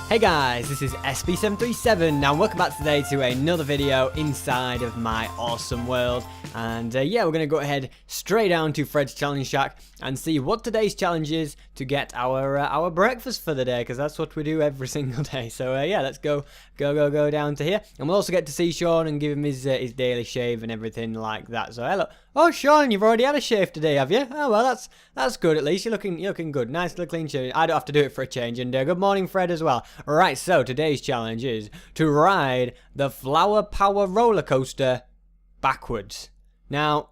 Hey guys, this is SB737. Now welcome back today to another video inside of my awesome world. And yeah, we're going to go ahead straight down to Fred's challenge shack and see what today's challenge is to get our breakfast for the day, because that's what we do every single day. So yeah, let's go down to here, and we'll also get to see Sean and give him his daily shave and everything like that. So hello. Oh, Sean, you've already had a shave today, have you? Oh well, that's good. At least you're looking good. Nice little clean shave. I don't have to do it for a change. And good morning, Fred, as well. Right, so today's challenge is to ride the Flower Power roller coaster backwards. Now,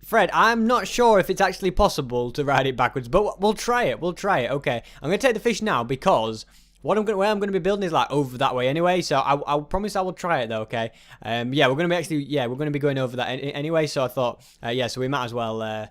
Fred, I'm not sure if it's actually possible to ride it backwards, but we'll try it. Okay, I'm gonna take the fish now because where I'm going to be building is like over that way anyway, so I'll promise I will try it though, okay? Yeah, we're going to be going over that anyway, so I thought, yeah, so we might as well,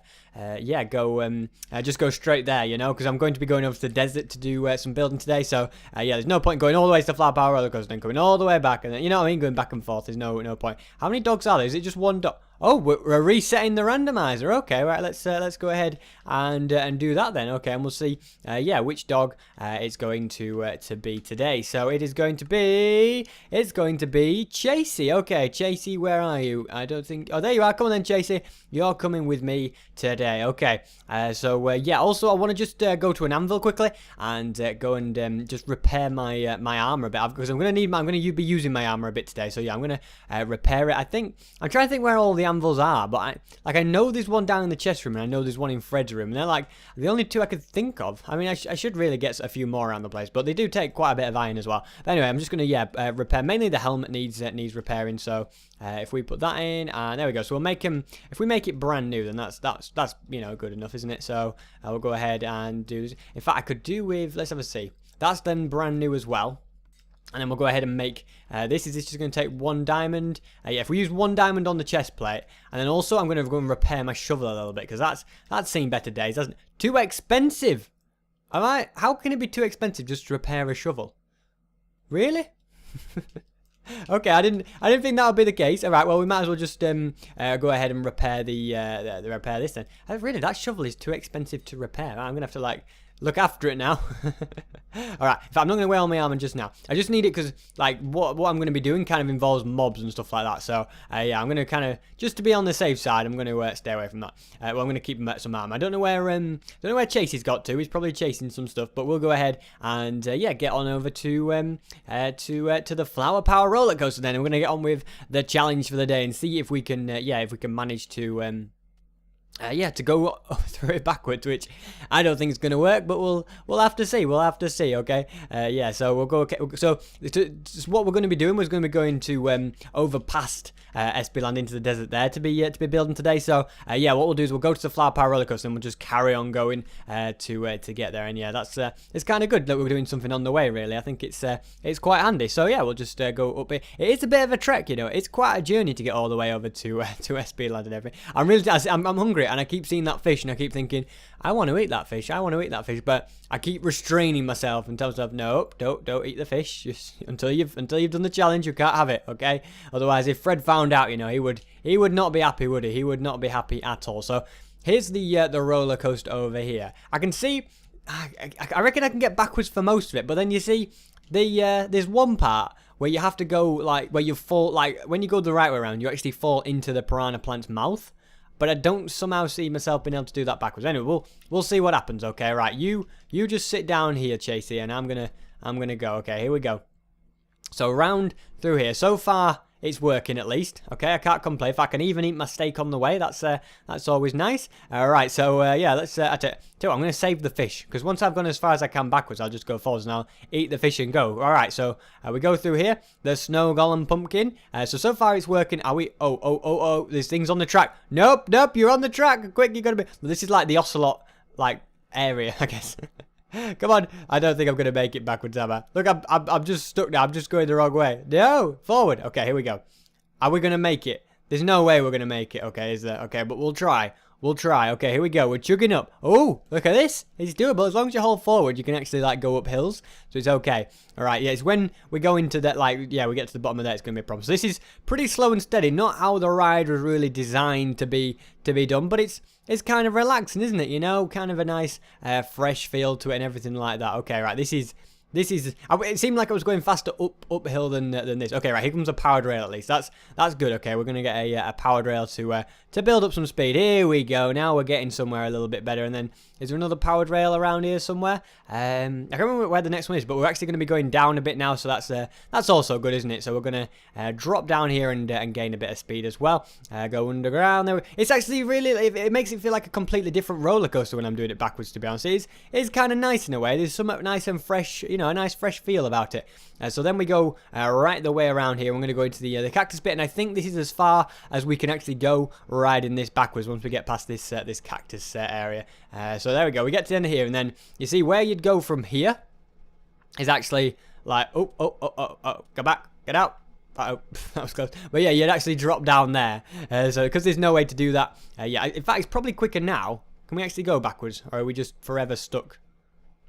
just go straight there, you know, because I'm going to be going over to the desert to do some building today, so, yeah, there's no point going all the way to the Flower Power roller coaster and coming all the way back, and then, you know what I mean, going back and forth, there's no point. How many dogs are there? Is it just one dog? Oh, we're resetting the randomizer. Okay, right. Let's go ahead and do that then. Okay, and we'll see. Yeah, which dog it's going to be today. So it is going to be. It's going to be Chasey. Okay, Chasey, where are you? I don't think. Oh, there you are. Come on then, Chasey. You're coming with me today. Okay. Yeah. Also, I want to just go to an anvil quickly and go and just repair my my armor a bit, because I'm gonna be using my armor a bit today. So yeah, I'm gonna repair it. I'm trying to think where all the anvils are, but I know there's one down in the chest room, and I know there's one in Fred's room, and they're like the only two I could think of. I mean, I should really get a few more around the place, but they do take quite a bit of iron as well. But anyway, I'm just gonna repair. Mainly the helmet needs repairing, so if we put that in, and there we go. So we'll make him. If we make it brand new, then that's you know, good enough, isn't it? So we'll go ahead and do this. In fact, I could do with, let's have a see. That's then brand new as well. And then we'll go ahead and make, this is just going to take 1 diamond. Yeah, if we use 1 diamond on the chest plate. And then also I'm going to go and repair my shovel a little bit, because that's seen better days, hasn't it? Too expensive. How can it be too expensive just to repair a shovel? Really? Okay, I didn't think that would be the case. All right, well, we might as well just go ahead and repair repair this then. Really, that shovel is too expensive to repair. I'm going to have to, like, look after it now. Alright, I'm not going to wear all my armor just now. I just need it because, like, what I'm going to be doing kind of involves mobs and stuff like that. So, yeah, I'm going to kind of, just to be on the safe side, I'm going to stay away from that. Well, I'm going to keep some armor. I don't know where Chasey's got to. He's probably chasing some stuff, but we'll go ahead and, yeah, get on over to the Flower Power roller coaster then. And we're going to get on with the challenge for the day and see if we can, if we can manage to, to go through it backwards, which I don't think is going to work, but we'll have to see. Okay. Yeah. So we'll go. Okay. So what we're going to be doing was going to be going to over past SB Land into the desert there to be building today. So yeah, what we'll do is we'll go to the Flower Power roller coaster and we'll just carry on going to get there. And yeah, that's it's kind of good that we're doing something on the way. Really, I think it's quite handy. So yeah, we'll just go up here. It is a bit of a trek, you know. It's quite a journey to get all the way over to SB Land and everything. I'm hungry. And I keep seeing that fish, and I keep thinking, I want to eat that fish. But I keep restraining myself and tell myself, nope, don't eat the fish. Just until you've done the challenge, you can't have it, okay? Otherwise, if Fred found out, you know, he would not be happy, would he? He would not be happy at all. So here's the roller coaster over here. I can see, I reckon I can get backwards for most of it, but then you see, there's one part where you have to go, like, where you fall, like, when you go the right way around, you actually fall into the piranha plant's mouth. But I don't somehow see myself being able to do that backwards. Anyway, we'll see what happens. Okay, right? You just sit down here, Chasey, and I'm gonna go. Okay, here we go. So round through here. So far, it's working at least. Okay, I can't complain. If I can even eat my steak on the way, that's always nice. All right, so yeah, let's. I'm going to save the fish, because once I've gone as far as I can backwards, I'll just go forwards and I'll eat the fish and go. All right, so we go through here. The snow golem pumpkin. So far it's working. Are we? Oh! There's things on the track. Nope. You're on the track. Quick, you gotta be. This is like the ocelot like area, I guess. Come on, I don't think I'm going to make it backwards, am I? Look, I'm just stuck now. I'm just going the wrong way. No, forward. Okay, here we go. Are we going to make it? There's no way we're going to make it, okay, is there? Okay, but we'll try. Okay, here we go. We're chugging up. Oh, look at this. It's doable. As long as you hold forward, you can actually, like, go up hills. So it's okay. All right, yeah, it's when we go into that, like, yeah, we get to the bottom of that, it's going to be a problem. So this is pretty slow and steady. Not how the ride was really designed to be done, but it's kind of relaxing, isn't it? You know, kind of a nice, fresh feel to it and everything like that. Okay, right, this is This is. It seemed like I was going faster uphill than this. Okay, right. Here comes a powered rail at least. That's good. Okay, we're gonna get a powered rail to build up some speed. Here we go. Now we're getting somewhere a little bit better. And then is there another powered rail around here somewhere? I can't remember where the next one is, but we're actually gonna be going down a bit now. So that's also good, isn't it? So we're gonna drop down here and gain a bit of speed as well. Go underground. There. It's actually really. It makes it feel like a completely different roller coaster when I'm doing it backwards. To be honest, it's kind of nice in a way. There's something nice and fresh. A nice fresh feel about it. So then we go right the way around here. We're going to go into the cactus bit, and I think this is as far as we can actually go riding this backwards once we get past this this cactus area. So there we go. We get to the end of here, and then you see where you'd go from here is actually like oh, go back, get out. Uh-oh, that was close. But yeah, you'd actually drop down there. So because there's no way to do that. Yeah, in fact, it's probably quicker now. Can we actually go backwards, or are we just forever stuck?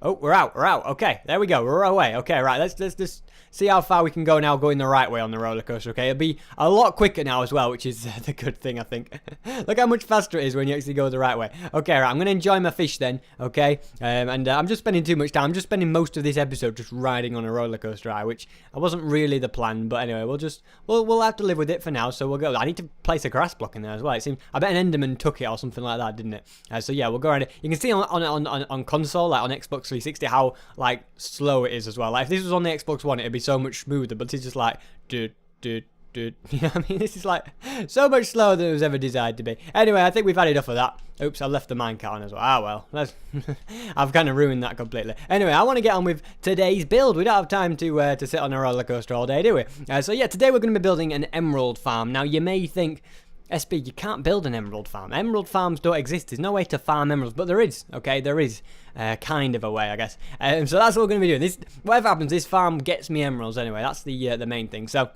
Oh, we're out. Okay, there we go. We're away. Okay, right. Let's just see how far we can go now going the right way on the roller coaster, okay? It'll be a lot quicker now as well, which is the good thing, I think. Look how much faster it is when you actually go the right way. Okay, right. I'm going to enjoy my fish then, okay? And I'm just spending too much time. I'm just spending most of this episode just riding on a roller coaster ride, which wasn't really the plan. But anyway, we'll have to live with it for now, so we'll go. I need to place a grass block in there as well. It seems, I bet an Enderman took it or something like that, didn't it? So yeah, we'll go around it. You can see on console, like on Xbox 360, how like slow it is as well. Like if this was on the Xbox One, it'd be so much smoother, but it's just like dude. You know what I mean? This is like so much slower than it was ever designed to be. Anyway, I think we've had enough of that. Oops, I left the minecart on as well. Ah well, I've kind of ruined that completely. Anyway, I want to get on with today's build. We don't have time to sit on a roller coaster all day, do we? So yeah, today we're going to be building an emerald farm. Now you may think, SB, you can't build an emerald farm. Emerald farms don't exist. There's no way to farm emeralds, but there is. Okay, there is kind of a way, I guess. So that's what we're going to be doing. This, whatever happens, this farm gets me emeralds anyway. That's the main thing. So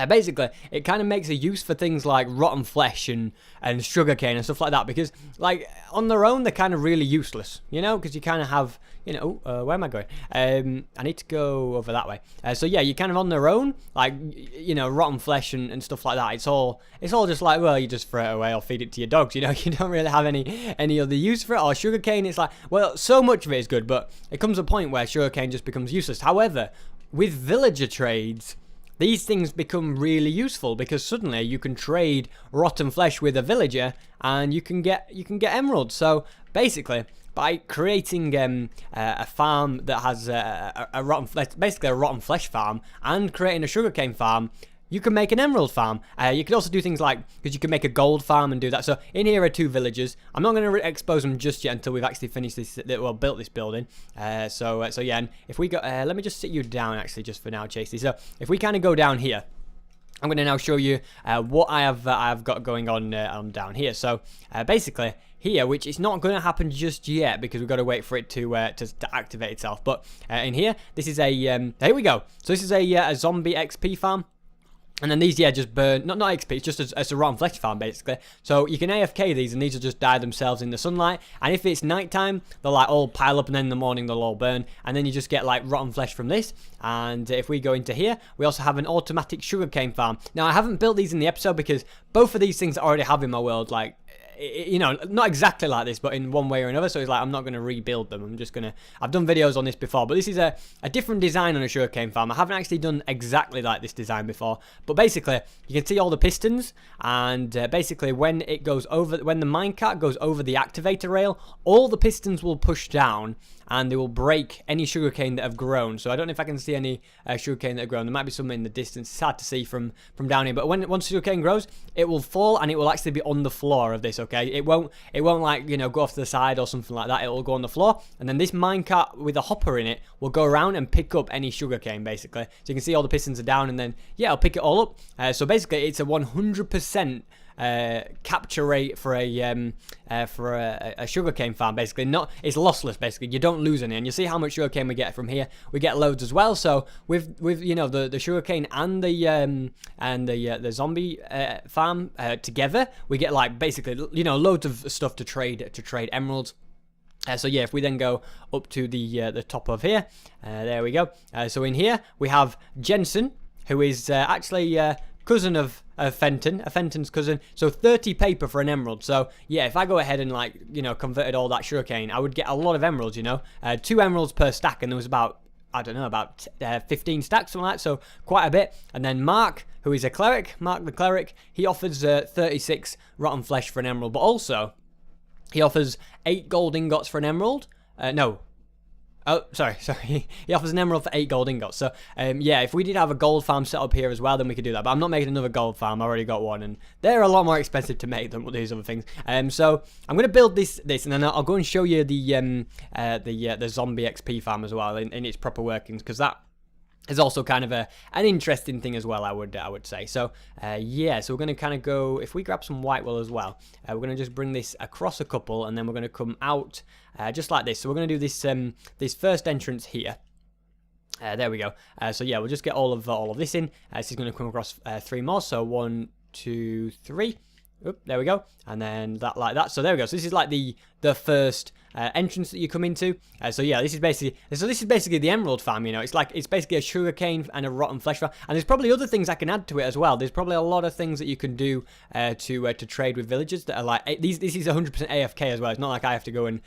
basically, it kind of makes a use for things like rotten flesh and sugarcane and stuff like that, because like on their own they're kind of really useless, because you kind of have, where am I going? I need to go over that way. So yeah, you kind of on their own, like rotten flesh and stuff like that. It's all just like, well, you just throw it away or feed it to your dogs. You don't really have any other use for it. Or sugarcane, it's like, well, so much of it is good, but it comes a point where sugarcane just becomes useless. However, with villager trades, these things become really useful, because suddenly you can trade rotten flesh with a villager and you can get emeralds. So basically, by creating a farm that has a rotten flesh, basically a rotten flesh farm, and creating a sugarcane farm, you can make an emerald farm. You could also do things like, because you can make a gold farm and do that. So in here are two villagers. I'm not going to expose them just yet until we've actually finished this, built this building. So yeah, and if we go, let me just sit you down actually just for now, Chasey. So if we kind of go down here, I'm going to now show you what I've got going on down here. So basically here, which is not going to happen just yet because we've got to wait for it to activate itself. But in here, this is a here we go. So this is a zombie XP farm. And then these, yeah, just burn, not XP, it's just as a rotten flesh farm, basically. So you can AFK these, and these will just die themselves in the sunlight. And if it's nighttime, they'll like all pile up, and then in the morning they'll all burn. And then you just get like rotten flesh from this. And if we go into here, we also have an automatic sugarcane farm. Now, I haven't built these in the episode because both of these things I already have in my world, like, not exactly like this, but in one way or another. So it's like, I'm not going to rebuild them. I'm just going to, I've done videos on this before, but this is a different design on a sugarcane farm. I haven't actually done exactly like this design before, but basically you can see all the pistons, and basically when it goes over, when the minecart goes over the activator rail, all the pistons will push down and they will break any sugarcane that have grown. So I don't know if I can see any sugarcane that have grown. There might be some in the distance. It's hard to see from down here. But once sugarcane grows, it will fall and it will actually be on the floor of this. Okay, it won't like go off to the side or something like that. It will go on the floor, and then this minecart with a hopper in it will go around and pick up any sugarcane basically. So you can see all the pistons are down, and then yeah, I'll pick it all up. So basically, it's a 100%. Capture rate for a sugarcane farm. Basically, it's lossless. Basically, you don't lose any, and you see how much sugarcane we get from here. We get loads as well. So with the sugarcane and the zombie farm together, we get like basically loads of stuff to trade emeralds. So yeah, if we then go up to the top of here, there we go. So in here we have Jensen, who is actually cousin of Fenton's cousin. So 30 paper for an emerald. So yeah, if I go ahead and converted all that sugarcane, I would get a lot of emeralds. 2 emeralds per stack, and there was about I don't know, about 15 stacks, something like that, so quite a bit. And then Mark, who is a cleric, Mark the cleric, he offers 36 rotten flesh for an emerald, but also he offers 8 gold ingots for an emerald. No. Oh, sorry. He offers an emerald for 8 gold ingots. So, yeah, if we did have a gold farm set up here as well, then we could do that. But I'm not making another gold farm. I already got one, and they're a lot more expensive to make than these other things. So I'm going to build this, and then I'll go and show you the zombie XP farm as well in its proper workings, because that is also kind of an interesting thing as well, I would say. So, yeah, so we're going to kind of go, if we grab some white wool as well, we're going to just bring this across a couple, and then we're going to come out just like this. So we're going to do this this first entrance here. There we go. So, yeah, we'll just get all of this in. This is going to come across 3 more. So 1, 2, 3. Oop, there we go, and then that like that. So there we go. So this is like the first entrance that you come into. So yeah, this is basically the emerald farm. You know, it's basically a sugarcane and a rotten flesh farm. And there's probably other things I can add to it as well. There's probably a lot of things that you can do to trade with villagers that are like these. This is 100% AFK as well. It's not like I have to go and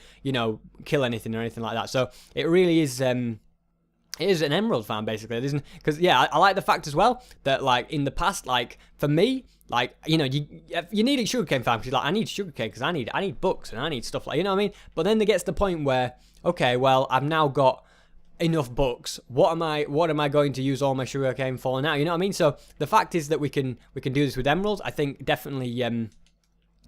kill anything or anything like that. So it really is. It is an emerald farm basically, isn't? Because yeah, I like the fact as well that like in the past, like for me, like you need a sugarcane farm because like I need sugarcane because I need books and I need stuff like what I mean. But then there gets to the point where okay, well I've now got enough books. What am I going to use all my sugarcane for now? You know what I mean? So the fact is that we can do this with emeralds. I think definitely.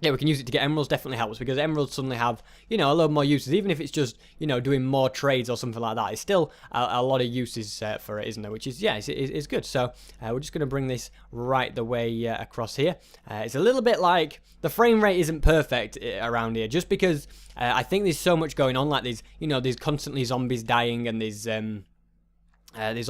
Yeah, we can use it to get emeralds, definitely helps, because emeralds suddenly have, a lot more uses, even if it's just, doing more trades or something like that. It's still a lot of uses for it, isn't there? Which is, yeah, it's good. So we're just going to bring this right the way across here. It's a little bit like, the frame rate isn't perfect around here, just because I think there's so much going on, like there's constantly zombies dying, and there's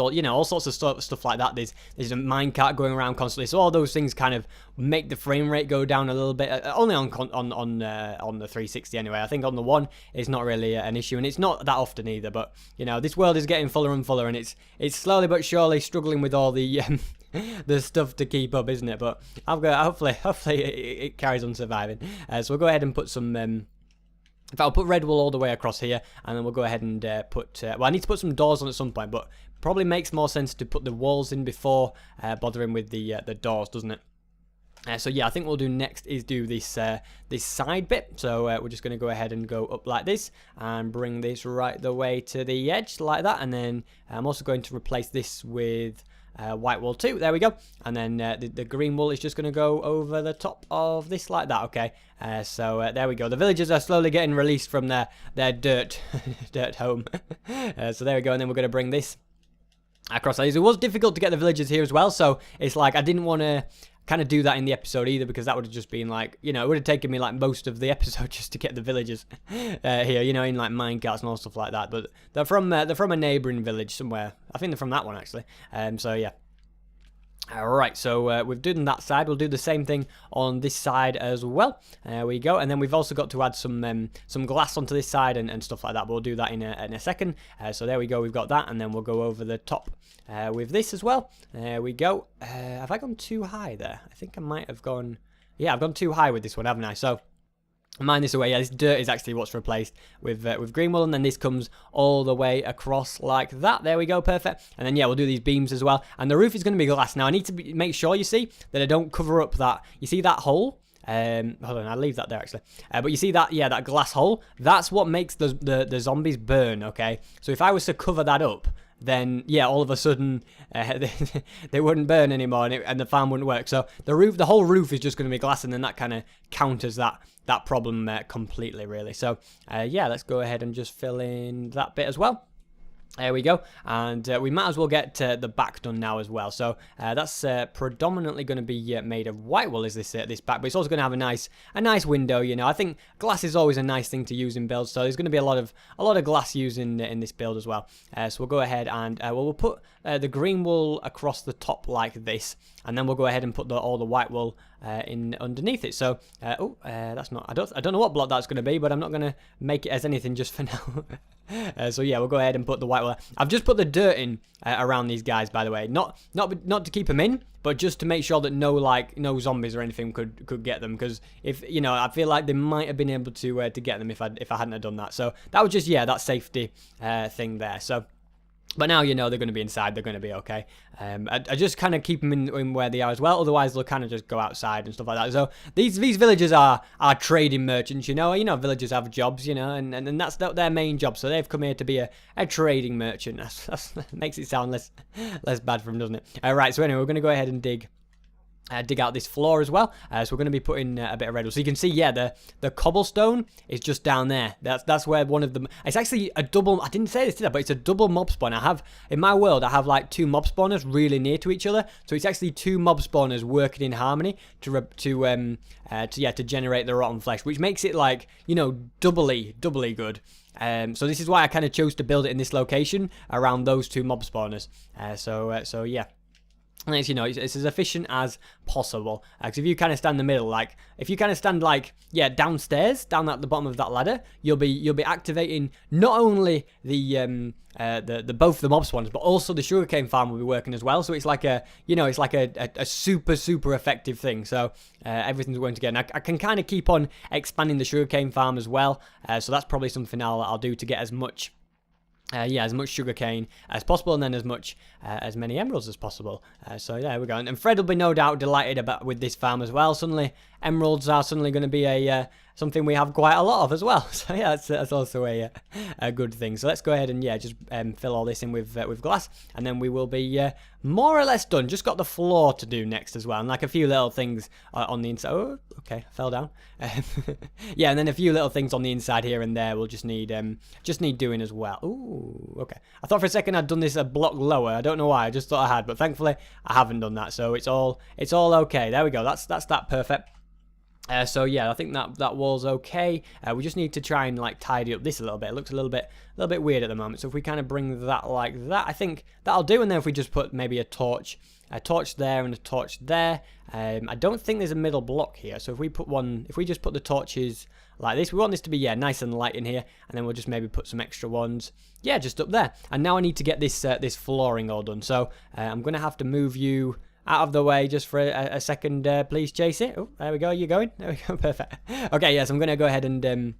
all sorts of stuff like that. There's a minecart going around constantly, so all those things kind of make the frame rate go down a little bit. Only on the 360 anyway. I think on the one it's not really an issue, and it's not that often either. But this world is getting fuller and fuller, and it's slowly but surely struggling with all the the stuff to keep up, isn't it? But hopefully it carries on surviving. So we'll go ahead and put some. In fact, I'll put red wool all the way across here, and then we'll go ahead and put... well, I need to put some doors on at some point, but probably makes more sense to put the walls in before bothering with the doors, doesn't it? So yeah, I think what we'll do next is do this this side bit. So we're just going to go ahead and go up like this, and bring this right the way to the edge, like that. And then I'm also going to replace this with... white wool too, there we go, and then the green wool is just going to go over the top of this like that. Okay, so there we go. The villagers are slowly getting released from their dirt home. So there we go, and then we're going to bring this across. It was difficult to get the villagers here as well, so it's like I didn't want to kind of do that in the episode either, because that would have just been like, it would have taken me like most of the episode just to get the villagers here, in like minecarts and all stuff like that. But they're from a neighbouring village somewhere. I think they're from that one actually. So yeah. Alright, so we've done that side. We'll do the same thing on this side as well. There we go. And then we've also got to add some glass onto this side and stuff like that. But we'll do that in a second. So there we go. We've got that. And then we'll go over the top with this as well. There we go. Have I gone too high there? I think I might have gone... Yeah, I've gone too high with this one, haven't I? So... Mine this away. Yeah, this dirt is actually what's replaced with green wool, and then this comes all the way across like that. There we go, perfect. And then yeah, we'll do these beams as well, and the roof is going to be glass. Now I need to make sure, you see, that I don't cover up that. You see that hole? Hold on, I'll leave that there actually. But you see that, yeah, that glass hole? That's what makes the zombies burn. Okay, so if I was to cover that up, then yeah, all of a sudden they wouldn't burn anymore, and the farm wouldn't work. So the whole roof is just going to be glass, and then that kind of counters that problem completely, really. So yeah, let's go ahead and just fill in that bit as well. There we go, and we might as well get the back done now as well. So that's predominantly going to be made of white wool, is this back, but it's also going to have a nice window. I think glass is always a nice thing to use in builds, so there's going to be a lot of glass used in this build as well. So we'll go ahead and we'll put the green wool across the top like this, and then we'll go ahead and put all the white wool in underneath it. So that's not, I don't know what block that's going to be, but I'm not going to make it as anything just for now. So yeah, we'll go ahead and put the white wool. I've just put the dirt in around these guys, by the way, not to keep them in, but just to make sure that no zombies or anything could get them, because if I feel like they might have been able to get them if I hadn't have done that. So that was just, yeah, that safety thing there. So But now you know they're going to be inside, they're going to be okay. I just kind of keep them in where they are as well, otherwise they'll kind of just go outside and stuff like that. So these villagers are trading merchants, you know. Villagers have jobs, you know, and that's their main job. So they've come here to be a trading merchant. That makes it sound less bad for them, doesn't it? Right, so anyway, we're going to go ahead and dig out this floor as well. So we're going to be putting a bit of redwood. So you can see, yeah, the cobblestone is just down there. That's where one of them. It's actually a double. I didn't say this, did I? But it's a double mob spawn. I have in my world, I have like 2 mob spawners really near to each other. So it's actually 2 mob spawners working in harmony to generate the rotten flesh, which makes it like, you know, doubly good. So this is why I kind of chose to build it in this location around those 2 mob spawners. So yeah. And it's, you know, it's as efficient as possible. Because if you kind of stand in the middle, like, if you kind of stand like, yeah, downstairs, down at the bottom of that ladder, you'll be activating not only the both the mob spawns, but also the sugarcane farm will be working as well. So it's like a super effective thing. So everything's going together. And I can kind of keep on expanding the sugarcane farm as well. So that's probably something I'll do to get as much. As much sugarcane as possible, and then as many emeralds as possible. So there we go. And Fred will be no doubt delighted with this farm as well. Suddenly, emeralds are suddenly going to be something we have quite a lot of as well. So yeah, that's also a good thing. So let's go ahead and just fill all this in with glass, and then we will be more or less done. Just got the floor to do next as well, and like a few little things on the inside. Oh, okay, I fell down. Yeah, and then a few little things on the inside here and there. We'll just need doing as well. Ooh, okay. I thought for a second I'd done this a block lower. I don't know why. I just thought I had, but thankfully I haven't done that. So it's all okay. There we go. That's that perfect. So yeah, I think that wall's okay. We just need to try and like tidy up this a little bit. It looks a little bit weird at the moment. So if we kind of bring that like that, I think that'll do. And then if we just put maybe a torch there and a torch there. I don't think there's a middle block here. So if we just put the torches like this, we want this to be nice and light in here, and then we'll just maybe put some extra ones, just up there. And now I need to get this flooring all done. So I'm gonna have to move you out of the way just for a second, please, Chase it. Oh, there we go. You're going. There we go. Perfect. Okay, yes, I'm gonna go ahead and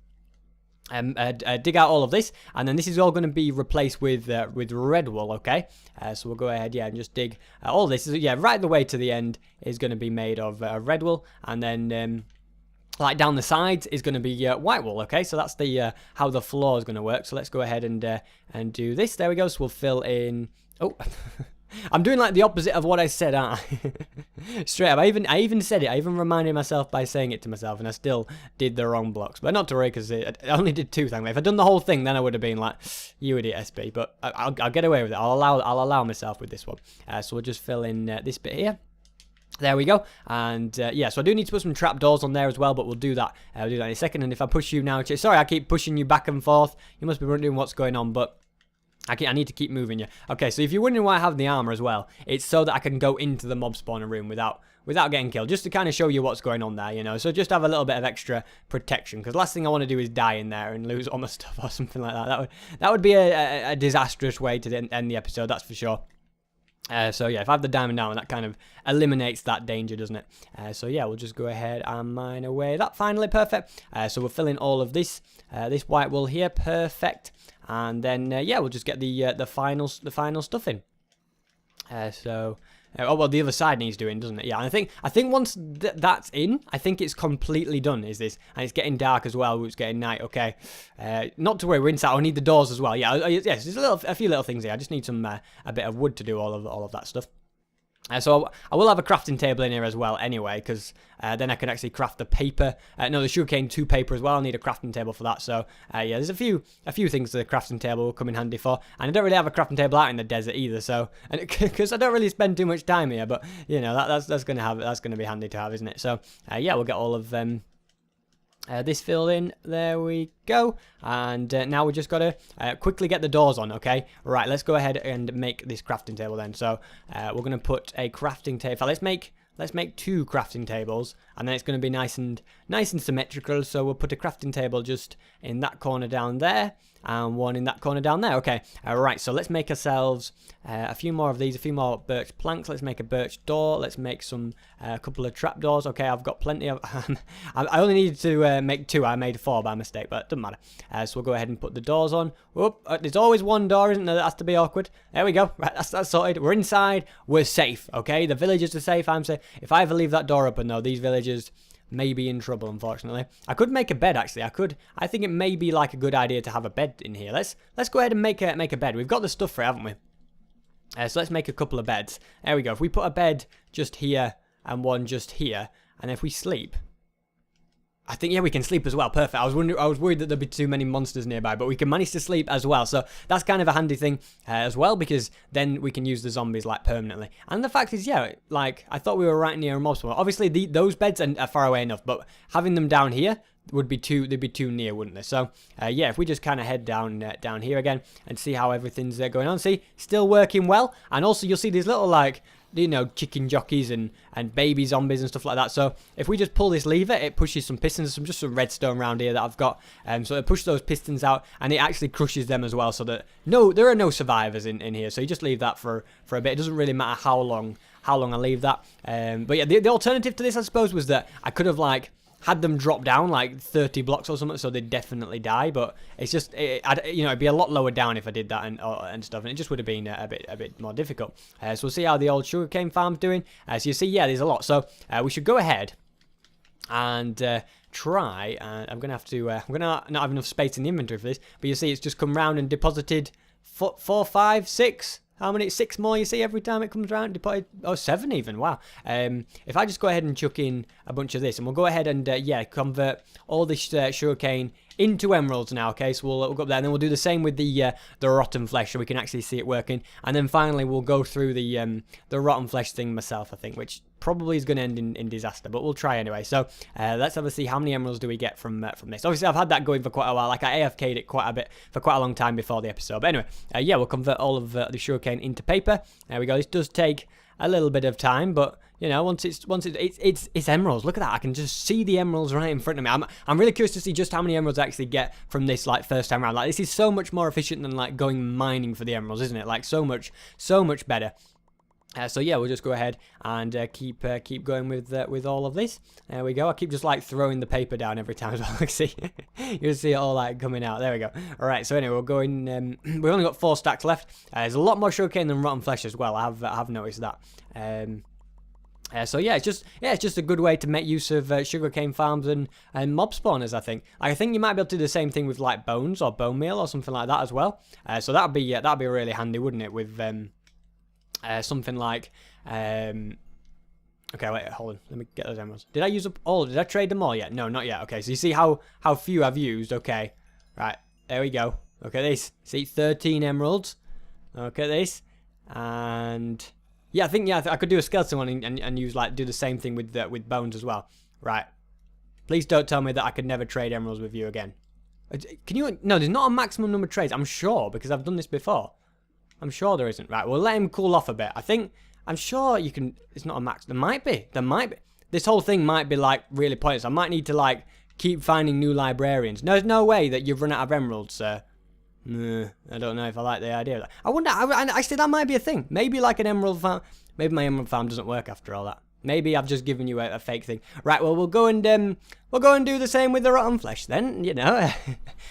dig out all of this, and then this is all going to be replaced with red wool. Okay, so we'll go ahead, and just dig all this. Right the way to the end is going to be made of red wool, and then like down the sides is going to be white wool. Okay, so that's the how the floor is going to work. So let's go ahead and do this. There we go. So we'll fill in. Oh. I'm doing like the opposite of what I said, aren't I? Straight up. I even said it. I even reminded myself by saying it to myself, and I still did the wrong blocks. But not to worry, because I only did 2 things. If I'd done the whole thing, then I would have been like, you idiot, SB. But I'll get away with it. I'll allow myself with this one. So we'll just fill in this bit here. There we go. And so I do need to put some trapdoors on there as well, but we'll do that. We'll do that in a second. And if I push you now, sorry, I keep pushing you back and forth. You must be wondering what's going on, but I need to keep moving you. Okay, so if you're wondering why I have the armor as well, it's so that I can go into the mob spawner room without getting killed, just to kind of show you what's going on there, you know. So just have a little bit of extra protection, because last thing I want to do is die in there and lose all my stuff or something like that. That would be a disastrous way to end the episode, that's for sure. So yeah, if I have the diamond armor, that kind of eliminates that danger, doesn't it? So yeah, we'll just go ahead and mine away that. Finally, perfect. So we'll fill in all of this white wool here, perfect. And then we'll just get the final stuff in. Oh well, the other side needs doing, doesn't it? Yeah, and I think once that's in, I think it's completely done. Is this? And it's getting dark as well. It's getting night. Okay, not to worry, we're inside. I need the doors as well. Yeah, yes. There's a few little things here. I just need some a bit of wood to do all of that stuff. So I will have a crafting table in here as well anyway, because then I can actually craft the paper. No, the sugarcane 2 paper as well. I'll need a crafting table for that. So there's a few things the crafting table will come in handy for. And I don't really have a crafting table out in the desert either, so because I don't really spend too much time here. But you know that's gonna be handy to have, isn't it? So we'll get all of this filled in. There we go. And now we just got to quickly get the doors on, okay? Right, let's go ahead and make this crafting table then. So we're going to put a crafting table. Let's make 2 crafting tables, and then it's going to be nice and symmetrical. So we'll put a crafting table just in that corner down there. and one in that corner down there. Okay, right, so let's make ourselves a few more of these, a few more birch planks. Let's make a birch door. Let's make some a couple of trapdoors. Okay, I've got plenty of... I only needed to make 2. I made 4 by mistake, but it doesn't matter. So we'll go ahead and put the doors on. Whoop, there's always one door, isn't there? That has to be awkward. There we go. Right, that's sorted. We're inside. We're safe, okay? The villagers are safe. I'm safe. If I ever leave that door open, though, these villagers may be in trouble, unfortunately. I could make a bed, actually. I think it may be like a good idea to have a bed in here. Let's go ahead and make a bed. We've got the stuff for it, haven't we? So let's make a couple of beds. There we go. If we put a bed just here and one just here, and if we sleep, I think, yeah, we can sleep as well. Perfect. I was worried that there'd be too many monsters nearby, but we can manage to sleep as well. So that's kind of a handy thing as well, because then we can use the zombies like permanently. And the fact is, yeah, like I thought we were right near a mob spawn. Obviously, those beds are far away enough, but having them down here would be they'd be too near, wouldn't they? So yeah, if we just kind of head down here again and see how everything's going on. See, still working well. And also you'll see these little like, you know, chicken jockeys and baby zombies and stuff like that. So if we just pull this lever, it pushes some pistons, just some redstone around here that I've got. So it pushes those pistons out, and it actually crushes them as well. So that there are no survivors in here. So you just leave that for a bit. It doesn't really matter how long I leave that. But yeah, the alternative to this, I suppose, was that I could have like had them drop down like 30 blocks or something, so they'd definitely die. But it's just, it'd be a lot lower down if I did that and stuff, and it just would have been a bit more difficult. So we'll see how the old sugarcane farm's doing. So you see, yeah, there's a lot. So we should go ahead and try. And I'm gonna have to. I'm gonna not have enough space in the inventory for this. But you see, it's just come round and deposited 4, 5, 6. How many? 6 more, you see, every time it comes around. Deposited, 7 even, wow. If I just go ahead and chuck in a bunch of this, and we'll go ahead and, yeah, convert all this sugarcane into emeralds now, okay? So we'll go up there, and then we'll do the same with the rotten flesh, so we can actually see it working. And then finally, we'll go through the rotten flesh thing myself, I think, which probably is going to end in disaster, but we'll try anyway. So let's have a see how many emeralds do we get from this. Obviously, I've had that going for quite a while. Like, I AFK'd it quite a bit for quite a long time before the episode. But anyway, yeah, we'll convert all of the sugarcane into paper. There we go. This does take a little bit of time, but you know, once it's emeralds. Look at that! I can just see the emeralds right in front of me. I'm really curious to see just how many emeralds I actually get from this like first time around. Like, this is so much more efficient than like going mining for the emeralds, isn't it? Like, so much better. So yeah, we'll just go ahead and keep going with all of this. There we go. I keep just like throwing the paper down every time as well. See, you'll see it all like coming out. There we go. All right. So anyway, we'll go in. We've only got 4 stacks left. There's a lot more sugarcane than rotten flesh as well. I have noticed that. So yeah, it's just a good way to make use of sugarcane farms and mob spawners. I think you might be able to do the same thing with like bones or bone meal or something like that as well. So that'd be really handy, wouldn't it? With something like, okay, wait, hold on. Let me get those emeralds. Did I use up all? Did I trade them all yet? No, not yet. Okay, so you see how few I've used. Okay, right, there we go. Okay, this. See, 13 emeralds. Okay, this. And yeah, I think I could do a skeleton one and use like do the same thing with bones as well. Right. Please don't tell me that I could never trade emeralds with you again. Can you? No, there's not a maximum number of trades. I'm sure, because I've done this before. I'm sure there isn't. Right, we'll let him cool off a bit. I'm sure you can... It's not a max. There might be. This whole thing might be, like, really pointless. I might need to, like, keep finding new librarians. No, there's no way that you've run out of emeralds, sir. I don't know if I like the idea of that. I wonder... Actually, that might be a thing. Maybe, like, an emerald farm... Maybe my emerald farm doesn't work after all that. Maybe I've just given you a fake thing. Right, well, we'll go and do the same with the rotten flesh, then, you know.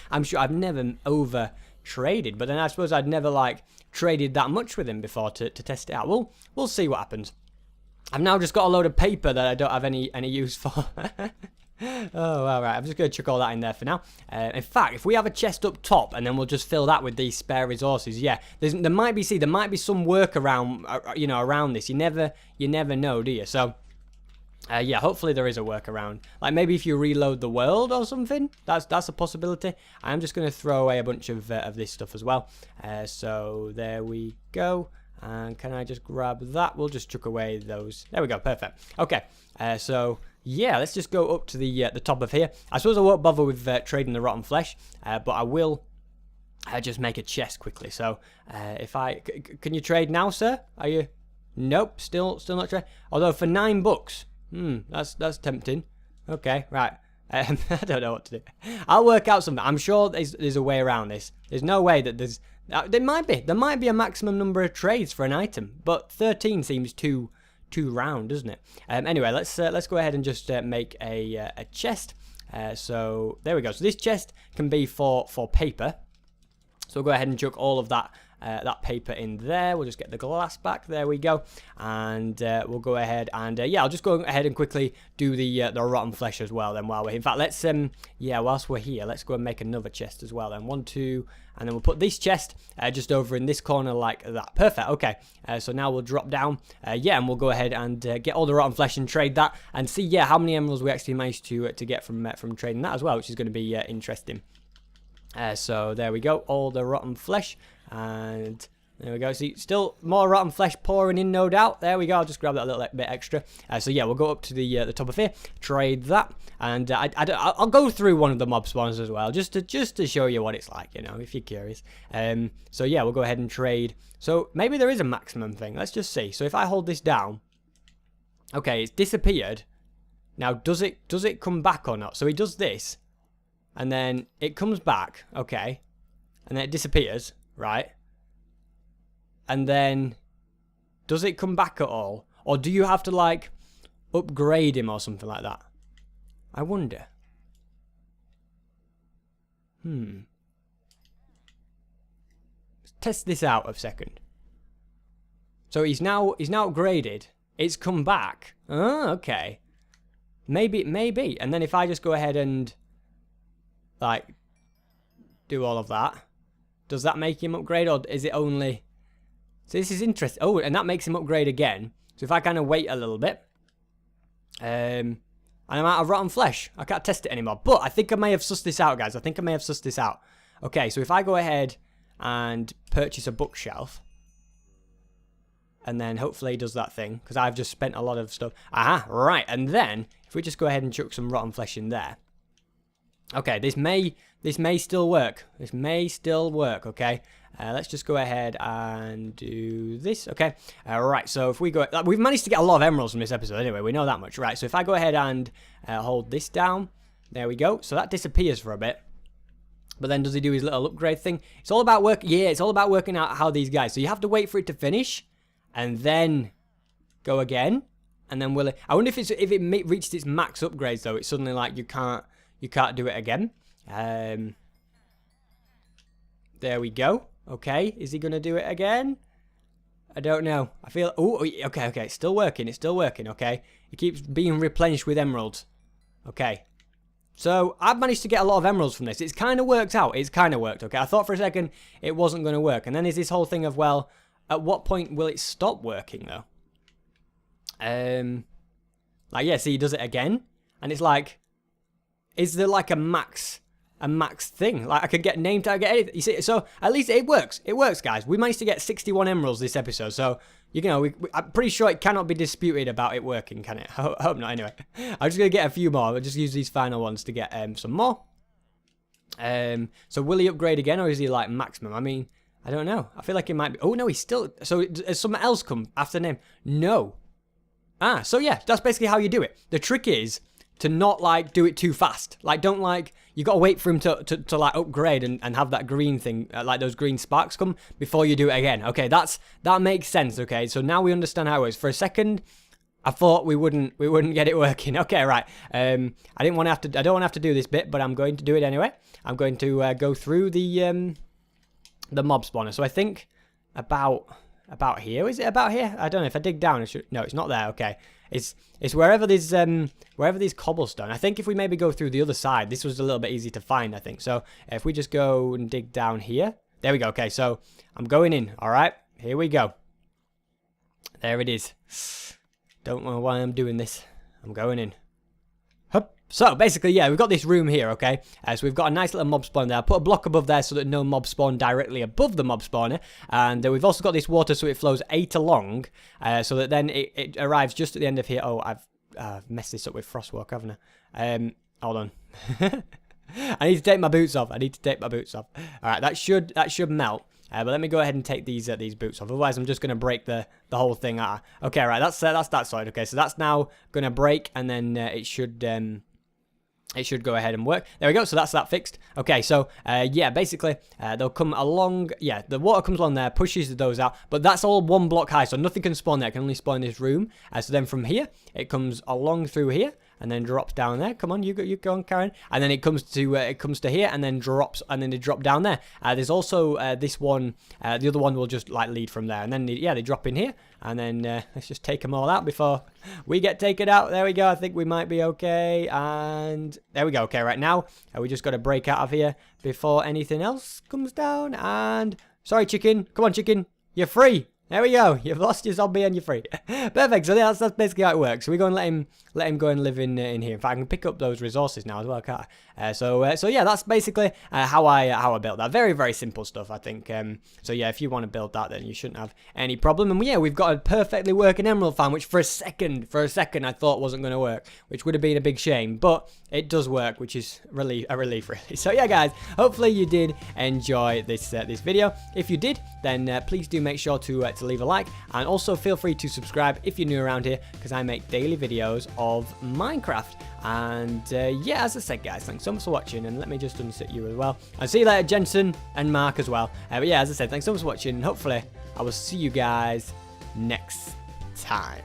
I'm sure I've never over-traded, but then I suppose I'd never, like... traded that much with him before to test it out. We'll see what happens. I've now just got a load of paper that I don't have any use for. Oh, all right. I'm just going to chuck all that in there for now. In fact, if we have a chest up top and then we'll just fill that with these spare resources, yeah, there might be some work around, around this. You never know, do you? So. Yeah, hopefully there is a workaround. Like maybe if you reload the world or something, that's a possibility. I'm just going to throw away a bunch of this stuff as well. So there we go. And can I just grab that? We'll just chuck away those. There we go, perfect. Okay, so yeah, let's just go up to the top of here. I suppose I won't bother with trading the rotten flesh, but I will just make a chest quickly. So can you trade now, sir? Are you? Nope, still not trade. Although for $9. That's tempting. Okay, right. I don't know what to do. I'll work out something. I'm sure there's a way around this. There's no way that there's... there might be a maximum number of trades for an item, but 13 seems too round, doesn't it? Anyway, let's go ahead and just make a chest. So there we go. So this chest can be for paper. So we'll go ahead and chuck all of that paper in there. We'll just get the glass back. There we go. And we'll go ahead and yeah, I'll just go ahead and quickly do the rotten flesh as well. Then while we're here. In fact, let's yeah, whilst we're here, let's go and make another chest as well. Then 1, 2, and then we'll put this chest just over in this corner like that. Perfect. Okay. So now we'll drop down. Yeah, and we'll go ahead and get all the rotten flesh and trade that, and see how many emeralds we actually managed to get from trading that as well, which is going to be interesting. So there we go, all the rotten flesh, and there we go. See, still more rotten flesh pouring in, no doubt. There we go. I'll just grab that a little bit extra. So yeah, we'll go up to the top of here, trade that, and I'll go through one of the mob spawners as well, just to show you what it's like, you know, if you're curious. So yeah, we'll go ahead and trade. So maybe there is a maximum thing. Let's just see. So if I hold this down, okay, it's disappeared. Now, does it come back or not? So he does this. And then it comes back, okay, and then it disappears, right? And then, does it come back at all? Or do you have to, like, upgrade him or something like that? I wonder. Let's test this out a second. So he's now upgraded. It's come back. Oh, okay. Maybe. And then if I just go ahead and... like, do all of that. Does that make him upgrade, or is it only... So this is interesting. Oh, and that makes him upgrade again. So if I kind of wait a little bit. And I'm out of rotten flesh. I can't test it anymore. But I think I may have sussed this out, guys. I think I may have sussed this out. Okay, so if I go ahead and purchase a bookshelf. And then hopefully he does that thing. Because I've just spent a lot of stuff. Aha, right. And then, if we just go ahead and chuck some rotten flesh in there. Okay, this may still work. This may still work, okay? Let's just go ahead and do this, okay? Right, so if we go... we've managed to get a lot of emeralds from this episode anyway, we know that much. Right, so if I go ahead and hold this down, there we go. So that disappears for a bit. But then does he do his little upgrade thing? It's all about work. Yeah, it's all about working out how these guys... So you have to wait for it to finish, and then go again, and then will it... I wonder if it reached its max upgrades, though. It's suddenly like you can't do it again. There we go. Okay, is he going to do it again? I don't know. I feel... Oh, okay. It's still working. Okay. It keeps being replenished with emeralds. Okay. So, I've managed to get a lot of emeralds from this. It's kind of worked out. It's kind of worked, okay? I thought for a second it wasn't going to work. And then there's this whole thing of, well, at what point will it stop working, though? Like, yeah, see, he does it again. And it's like... Is there like a max thing? Like I could get name tag, get anything. You see, so at least it works. It works, guys. We managed to get 61 emeralds this episode, so you know, I'm pretty sure it cannot be disputed about it working, can it? I hope not. Anyway, I'm just gonna get a few more. I'll just use these final ones to get some more. So will he upgrade again, or is he like maximum? I mean, I don't know. I feel like it might be. Oh no, he's still. So has something else come after the name? No. So yeah, that's basically how you do it. The trick is to not like do it too fast. Like don't like, you got to wait for him to like upgrade and have that green thing, like those green sparks come before you do it again. Okay, that makes sense. Okay, so now we understand how it works. For a second, I thought we wouldn't get it working. Okay, right. I don't want to have to do this bit, but I'm going to do it anyway. I'm going to go through the mob spawner. So I think about here. Is it about here? I don't know. If I dig down, no, it's not there. Okay. It's wherever there's cobblestone. I think if we maybe go through the other side, this was a little bit easy to find, I think. So if we just go and dig down here. There we go. Okay, so I'm going in. All right, here we go. There it is. Don't know why I'm doing this. I'm going in. Hup. So basically, yeah, we've got this room here, okay? So we've got a nice little mob spawn there. I put a block above there so that no mob spawn directly above the mob spawner. And we've also got this water so it flows 8 along, so that then it arrives just at the end of here. Oh, I've messed this up with frostwork, haven't I? Hold on. I need to take my boots off. All right, that should melt. But let me go ahead and take these boots off. Otherwise, I'm just going to break the whole thing. Okay, right, that's that side. Okay, so that's now going to break, and then it should it should go ahead and work. There we go. So that's that fixed. Okay, so yeah, basically they'll come along. Yeah, the water comes along there, pushes those out, but that's all one block high, so nothing can spawn there. It can only spawn in this room. So then from here, it comes along through here and then drops down there. Come on, you go on, Karen. And then it comes to here and then drops, and then they drop down there. There's also this one. The other one will just like lead from there, and then they drop in here. And then let's just take them all out before we get taken out. There we go. I think we might be okay. And there we go. Okay, right now we just got to break out of here before anything else comes down. And sorry, chicken. Come on, chicken. You're free. There we go. You've lost your zombie and you're free. Perfect. So that's basically how it works. So we go and let him go and live in here. In fact, I can pick up those resources now as well, can't I? So yeah, that's basically how I built that. Very, very simple stuff, I think. So yeah, if you want to build that, then you shouldn't have any problem. And yeah, we've got a perfectly working emerald farm, which for a second I thought wasn't going to work, which would have been a big shame, but it does work, which is a relief, really. So yeah, guys, hopefully you did enjoy this video. If you did, then please do make sure to leave a like, and also feel free to subscribe if you're new around here, because I make daily videos of Minecraft. And yeah, as I said, guys, thanks so much for watching, and let me just unsit you as well. I'll see you later, Jensen and Mark as well. But yeah, as I said, thanks so much for watching, and hopefully I will see you guys next time.